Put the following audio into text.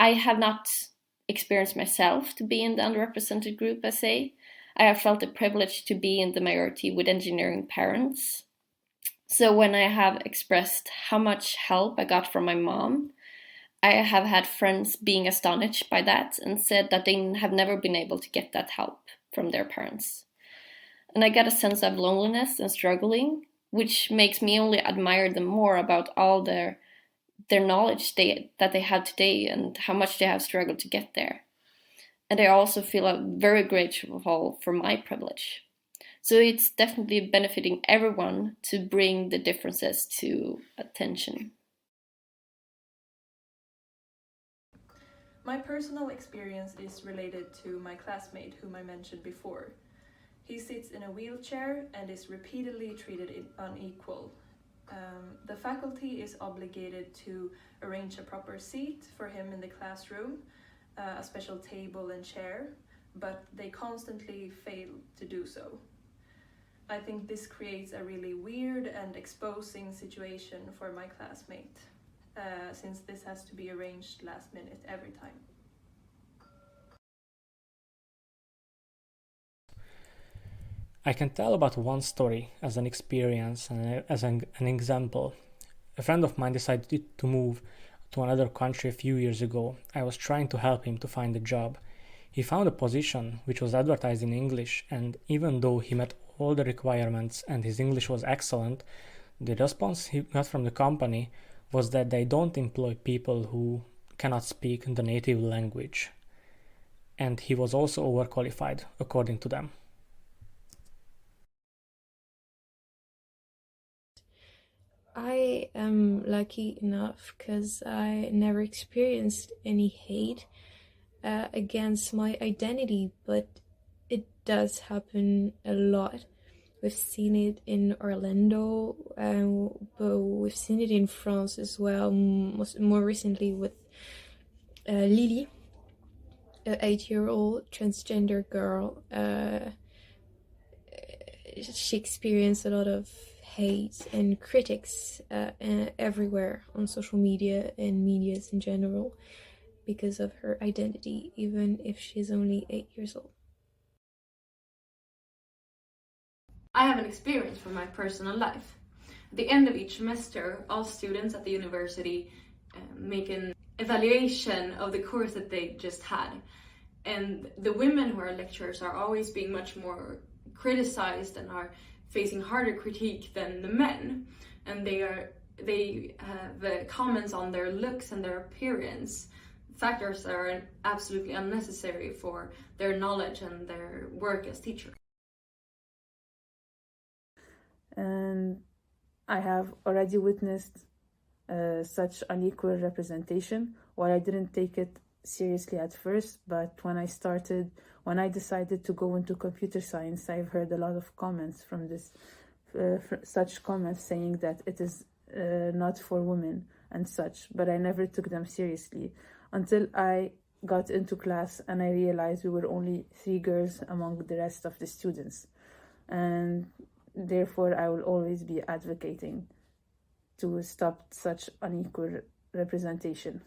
I have not experienced myself to be in the underrepresented group, I say. I have felt the privilege to be in the majority with engineering parents. So when I have expressed how much help I got from my mom, I have had friends being astonished by that and said that they have never been able to get that help from their parents. And I get a sense of loneliness and struggling, which makes me only admire them more about all their knowledge that they have today and how much they have struggled to get there. And I also feel very grateful for my privilege. So it's definitely benefiting everyone to bring the differences to attention. My personal experience is related to my classmate whom I mentioned before. He sits in a wheelchair and is repeatedly treated unequal. The faculty is obligated to arrange a proper seat for him in the classroom, a special table and chair, but they constantly fail to do so. I think this creates a really weird and exposing situation for my classmate, since this has to be arranged last minute every time. I can tell about one story as an experience and as an example. A friend of mine decided to move to another country a few years ago. I was trying to help him to find a job. He found a position which was advertised in English, and even though he met all the requirements and his English was excellent, the response he got from the company was that they don't employ people who cannot speak the native language. And he was also overqualified, according to them. I am lucky enough because I never experienced any hate against my identity, but it does happen a lot. We've seen it in Orlando, but we've seen it in France as well, more recently with Lily, an 8-year-old transgender girl. She experienced a lot of hate and critics everywhere on social media and medias in general because of her identity, even if she's only 8 years old. I have an experience from my personal life. At the end of each semester, all students at the university make an evaluation of the course that they just had. And the women who are lecturers are always being much more criticized and are facing harder critique than the men. And they have comments on their looks and their appearance, factors that are absolutely unnecessary for their knowledge and their work as teachers. And I have already witnessed such unequal representation. While I didn't take it seriously at first, but when I decided to go into computer science, I've heard a lot of comments from this, such comments saying that it is not for women and such, but I never took them seriously until I got into class and I realized we were only 3 girls among the rest of the students. And therefore, I will always be advocating to stop such unequal representation.